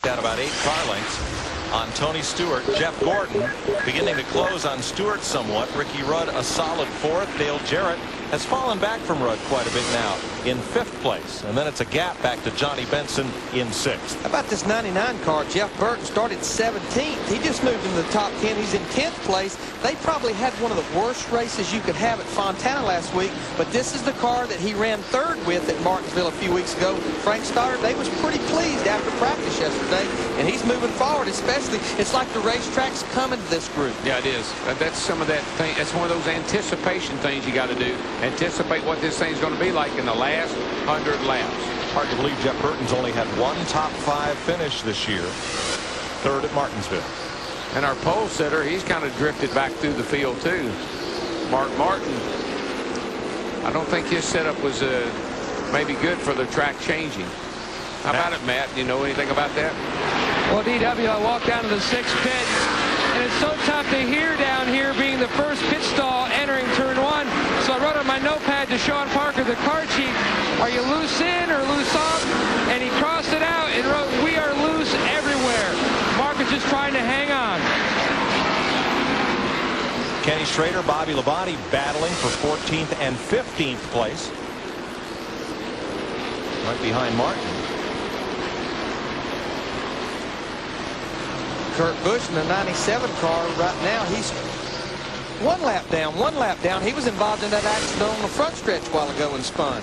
Down about 8 car lengths on Tony Stewart. Jeff Gordon beginning to close on Stewart somewhat. Ricky Rudd a solid 4th. Dale Jarrett has fallen back from Rudd quite a bit now in 5th place, and then it's a gap back to Johnny Benson in 6th. How about this 99 car? Jeff Burton started 17th. He just moved into the top 10. He's in 10th place. They probably had one of the worst races you could have at Fontana last week, but this is the car that he ran 3rd with at Martinsville a few weeks ago. Frank Stoddard, they was pretty pleased after practice yesterday, and he's moving forward. Especially, it's like the racetrack's coming to this group. Yeah, it is. That's some of that thing. That's one of those anticipation things you got to do. Anticipate what this thing's going to be like in the last 100 laps. Hard to believe Jeff Burton's only had one top 5 finish this year. 3rd at Martinsville. And our pole sitter, he's kind of drifted back through the field too. Mark Martin, I don't think his setup was maybe good for the track changing. How about it, Matt? Do you know anything about that? Well, DW, I walked down to the 6th pit, and it's so tough to hear down here being the first pit stall entering turn 1. So I wrote on my notepad to Sean Parker, the car chief, are you loose in or loose off? And he crossed it out and wrote, we are loose everywhere. Mark is just trying to hang on. Kenny Schrader, Bobby Labonte battling for 14th and 15th place. Right behind Martin. Kurt Busch in the 97 car right now, he's one lap down. He was involved in that accident on the front stretch a while ago and spun.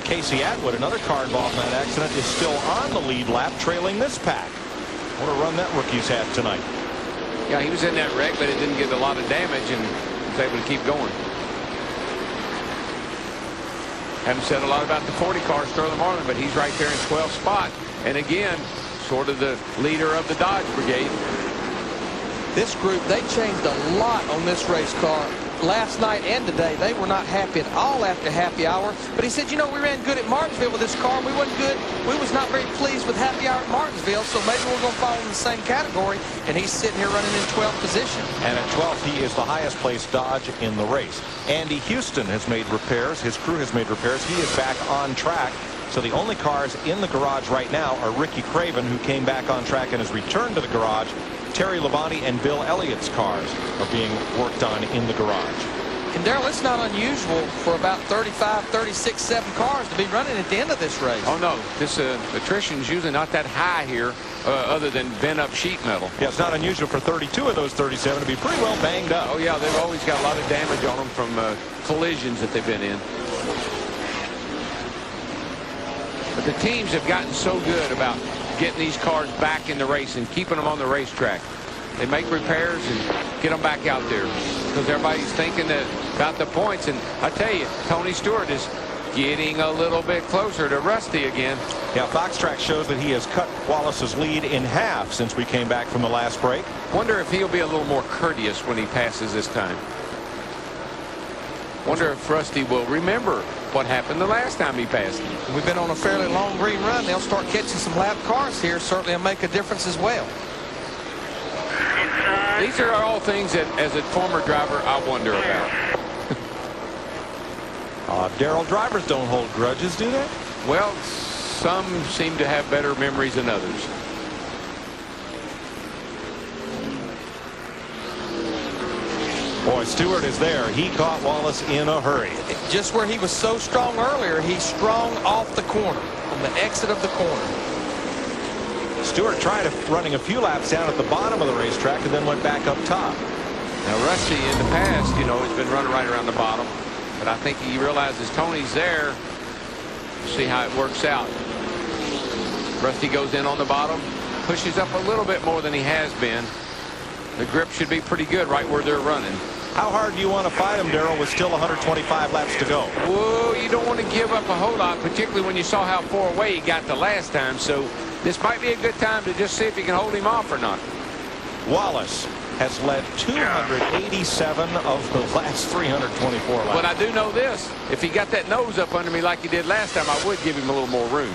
Casey Atwood, another car involved in that accident, is still on the lead lap, trailing this pack. What a run that rookie's had tonight. Yeah, he was in that wreck, but it didn't get a lot of damage and was able to keep going. Haven't said a lot about the 40 car, Sterling Marlin, but he's right there in 12th spot. And again, sort of the leader of the Dodge Brigade. This group, they changed a lot on this race car last night and today. They were not happy at all after happy hour. But he said, you know, we ran good at Martinsville with this car. We wasn't good. We was not very pleased with happy hour at Martinsville, so maybe we're going to fall in the same category. And he's sitting here running in 12th position. And at 12th, he is the highest placed Dodge in the race. Andy Houston has made repairs. His crew has made repairs. He is back on track. So the only cars in the garage right now are Ricky Craven, who came back on track and has returned to the garage. Terry Labonte and Bill Elliott's cars are being worked on in the garage. And Darrell, it's not unusual for about 35, 36, 7 cars to be running at the end of this race. Oh, no. This attrition's usually not that high here other than bent up sheet metal. Yeah, it's not unusual for 32 of those 37 to be pretty well banged up. Oh, yeah, they've always got a lot of damage on them from collisions that they've been in. But the teams have gotten so good about getting these cars back in the race and keeping them on the racetrack. They make repairs and get them back out there because everybody's thinking about the points. And I tell you, Tony Stewart is getting a little bit closer to Rusty again. Yeah, Fox Track shows that he has cut Wallace's lead in half since we came back from the last break. Wonder if he'll be a little more courteous when he passes this time. Wonder if Rusty will remember what happened the last time he passed him. We've been on a fairly long green run. They'll start catching some lap cars here. Certainly will make a difference as well. These are all things that, as a former driver, I wonder about. Darrell, drivers don't hold grudges, do they? Well, some seem to have better memories than others. Boy, Stewart is there. He caught Wallace in a hurry. Just where he was so strong earlier, he's strong off the corner, on the exit of the corner. Stewart tried running a few laps down at the bottom of the racetrack and then went back up top. Now, Rusty, in the past, you know, has been running right around the bottom. But I think he realizes Tony's there. See how it works out. Rusty goes in on the bottom, pushes up a little bit more than he has been. The grip should be pretty good right where they're running. How hard do you want to fight him, Darrell, with still 125 laps to go? Whoa, you don't want to give up a whole lot, particularly when you saw how far away he got the last time. So this might be a good time to just see if you can hold him off or not. Wallace has led 287 of the last 324 laps. But I do know this. If he got that nose up under me like he did last time, I would give him a little more room.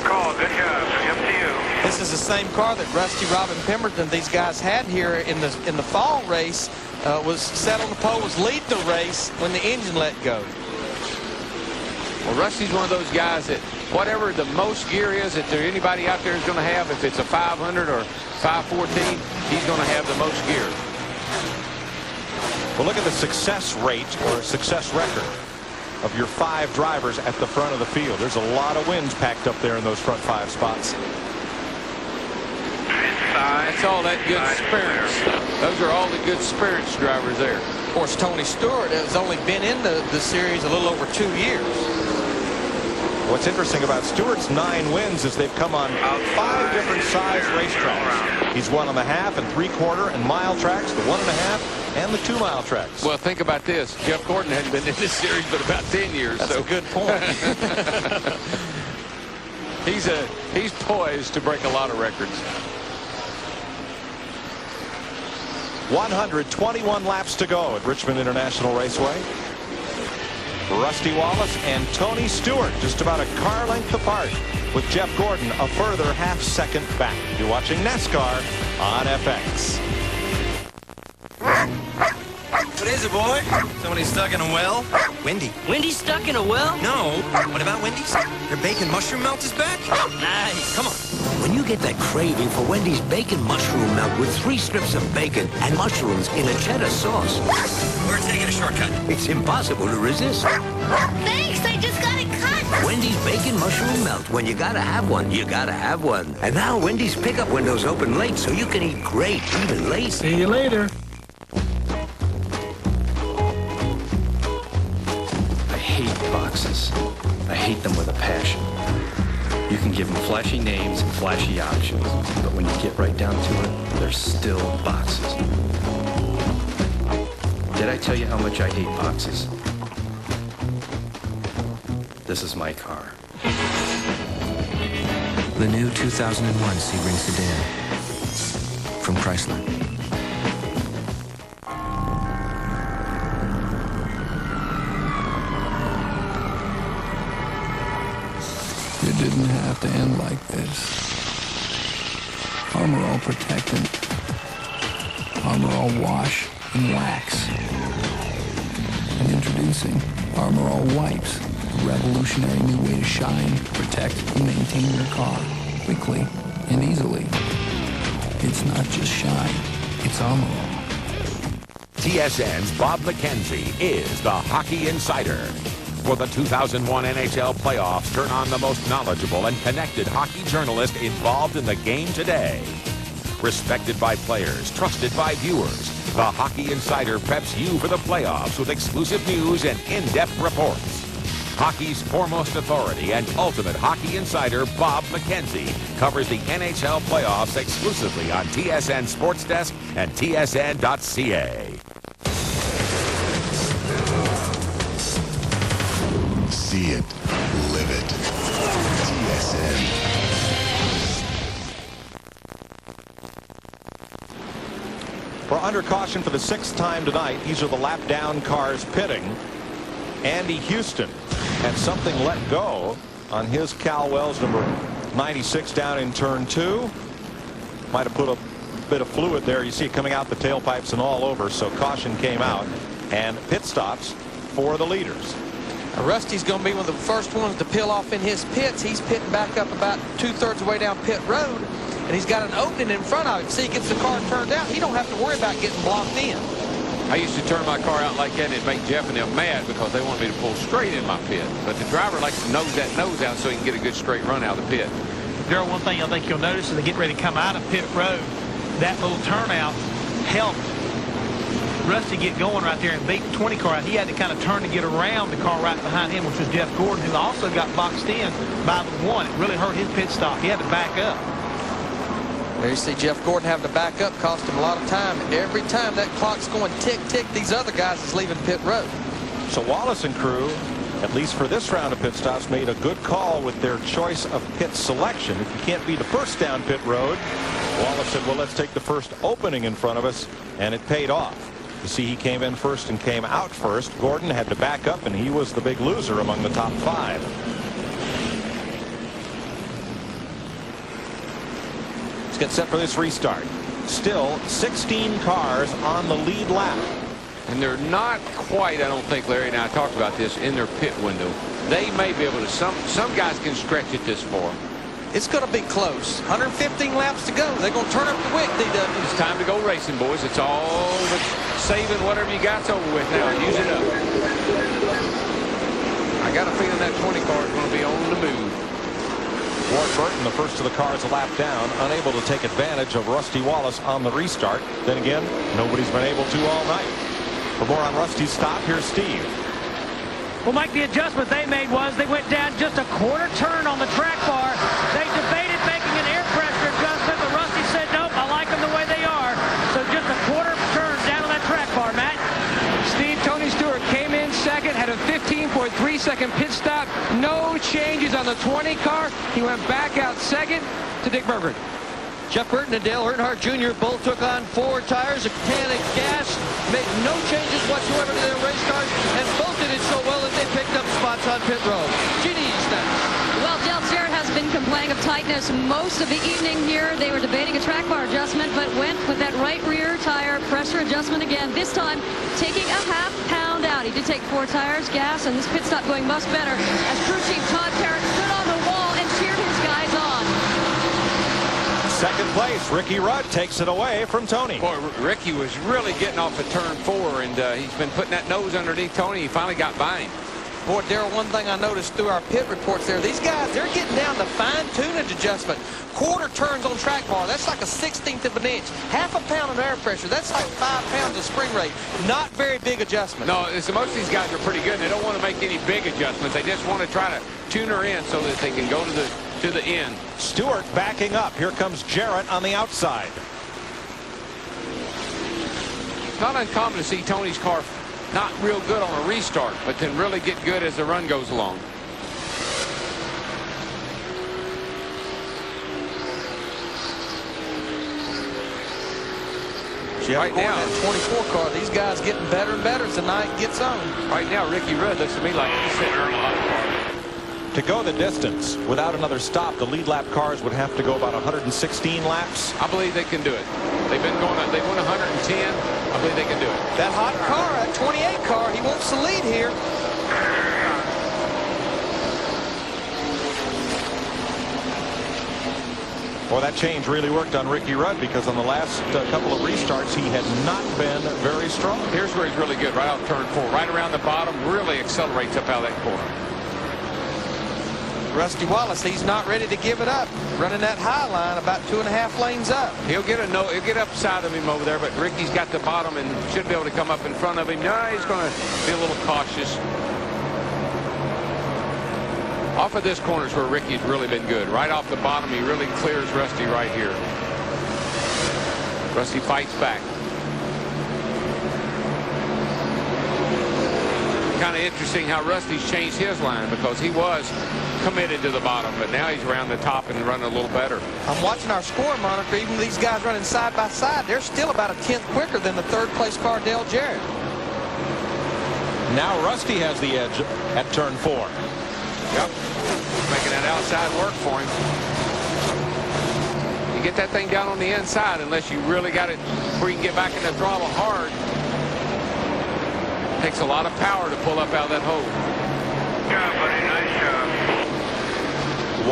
Call, good job. Up to you. This is the same car that Rusty, Robin Pemberton, these guys had here in the fall race. Was set on the pole, was leading the race when the engine let go. Well, Rusty's one of those guys that whatever the most gear is that there anybody out there is going to have, if it's a 500 or 514, he's going to have the most gear. Well, look at the success rate or success record of your 5 drivers at the front of the field. There's a lot of wins packed up there in those front 5 spots. That's all that good spirits. Those are all the good spirits drivers there. Of course, Tony Stewart has only been in the series a little over 2 years. What's interesting about Stewart's 9 wins is they've come on 5 different size racetracks. He's won on the half and 3/4 and mile tracks, the 1.5 and the 2-mile tracks. Well, think about this. Jeff Gordon hadn't been in this series but about 10 years. That's a good point. He's poised to break a lot of records. 121 laps to go at Richmond International Raceway. Rusty Wallace and Tony Stewart just about a car length apart, with Jeff Gordon a further half-second back. You're watching NASCAR on FX. What is it, boy? Somebody stuck in a well? Wendy. Wendy's stuck in a well? No. What about Wendy's? Your bacon mushroom melt is back? Nice. Come on. When you get that craving for Wendy's bacon mushroom melt with 3 strips of bacon and mushrooms in a cheddar sauce, We're taking a shortcut. it's impossible to resist. Thanks, I just got it cut. Wendy's bacon mushroom melt. When you gotta have one, you gotta have one. And now Wendy's pickup windows open late so you can eat great even late. See you later. I hate boxes. I hate them with a passion. You can give them flashy names and flashy options, but when you get right down to it, they're still boxes. Did I tell you how much I hate boxes? This is my car. The new 2001 Sebring sedan from Chrysler. It didn't have to end like this. Armor All Protectant. Armor All Wash and Wax. And introducing Armor All Wipes, a revolutionary new way to shine, protect, and maintain your car quickly and easily. It's not just shine, it's Armor All. TSN's Bob McKenzie is the Hockey Insider. For the 2001 NHL playoffs, turn on the most knowledgeable and connected hockey journalist involved in the game today. Respected by players, trusted by viewers, the Hockey Insider preps you for the playoffs with exclusive news and in-depth reports. Hockey's foremost authority and ultimate hockey insider, Bob McKenzie, covers the NHL playoffs exclusively on TSN Sports Desk and TSN.ca. See it, live it. TSN. For under caution for the 6th time tonight, these are the lap down cars pitting. Andy Houston had something let go on his Cal Wells number 96 down in turn 2. Might have put a bit of fluid there. You see it coming out the tailpipes and all over, so caution came out and pit stops for the leaders. Rusty's going to be one of the first ones to peel off in his pits. He's pitting back up about 2/3 of the way down pit road, and he's got an opening in front of him. See, he gets the car turned out. He don't have to worry about getting blocked in. I used to turn my car out like that, and it'd make Jeff and them mad because they want me to pull straight in my pit. But the driver likes to nose that nose out so he can get a good straight run out of the pit. Daryl, one thing I think you'll notice as they get ready to come out of pit road, that little turnout helped Rusty get going right there and beat the 20 car out. He had to kind of turn to get around the car right behind him, which was Jeff Gordon, who also got boxed in by the 1. It really hurt his pit stop. He had to back up. There you see Jeff Gordon having to back up, cost him a lot of time. Every time that clock's going tick, tick, these other guys is leaving pit road. So Wallace and crew, at least for this round of pit stops, made a good call with their choice of pit selection. If you can't be the first down pit road, Wallace said, well, let's take the first opening in front of us, and it paid off. You see, he came in first and came out first. Gordon had to back up, and he was the big loser among the top 5. Let's get set for this restart. Still 16 cars on the lead lap. And they're not quite, I don't think, Larry and I talked about this, in their pit window. They may be able to. Some guys can stretch it this far. It's going to be close. 115 laps to go. They're going to turn up the wick, DW. It's time to go racing, boys. It's all but saving whatever you got's over with now. Use it up. I got a feeling that 20 car is going to be on the move. Ward Burton, the first of the cars a lap down, unable to take advantage of Rusty Wallace on the restart. Then again, nobody's been able to all night. For more on Rusty's stop, here's Steve. Well, Mike, the adjustment they made was they went down just a quarter turn on the track bar. They debated making an air pressure adjustment, but Rusty said, nope, I like them the way they are. So just a quarter turn down on that track bar, Matt. Steve, Tony Stewart came in second, had a 15.3-second pit stop. No changes on the 20 car. He went back out second to Dick Berggren. Jeff Burton and Dale Earnhardt Jr. both took on 4 tires, a can of gas, made no changes whatsoever to their race cars, and both did it so well that they picked up spots on pit road. GD's next. Well, Dale Jarrett has been complaining of tightness most of the evening here. They were debating a track bar adjustment, but went with that right rear tire pressure adjustment again. This time, taking a half pound out. He did take 4 tires, gas, and this pit stop going much better as crew chief Todd Parrott stood on the wall and cheered his guys on. Second place, Ricky Rudd takes it away from Tony. Boy, Ricky was really getting off at turn 4, and he's been putting that nose underneath Tony. He finally got by him. Boy, Darrell, one thing I noticed through our pit reports there, these guys, they're getting down to fine-tunage adjustment. Quarter turns on track bar, that's like a 16th of an inch. Half a pound of air pressure, that's like 5 pounds of spring rate. Not very big adjustment. No, so most of these guys are pretty good. They don't want to make any big adjustments. They just want to try to tune her in so that they can go to the end. Stewart backing up. Here comes Jarrett on the outside. It's not uncommon to see Tony's car not real good on a restart, but then really get good as the run goes along. Right now, that 24 car, these guys getting better and better as the night gets on. Right now, Ricky Rudd looks to me like he's sitting on a hot car. To go the distance without another stop, the lead lap cars would have to go about 116 laps. I believe they can do it. They've been going, they won 110. I believe they can do it. That hot car, that 28 car, he wants the lead here. Well, that change really worked on Ricky Rudd because on the last couple of restarts, he had not been very strong. Here's where he's really good, right out turn 4, right around the bottom, really accelerates up out of that corner. Rusty Wallace, he's not ready to give it up. Running that high line about 2.5 lanes up. He'll get upside of him over there, but Ricky's got the bottom and should be able to come up in front of him. No, he's going to be a little cautious. Off of this corner is where Ricky's really been good. Right off the bottom, he really clears Rusty right here. Rusty fights back. Kind of interesting how Rusty's changed his line because he was committed to the bottom, but now he's around the top and running a little better. I'm watching our score monitor. Even these guys running side by side, they're still about a 10th quicker than the 3rd place car, Dale Jarrett. Now Rusty has the edge at turn 4. Yep, making that outside work for him. You get that thing down on the inside unless you really got it where you can get back in the throttle hard. Takes a lot of power to pull up out of that hole. Yeah, buddy.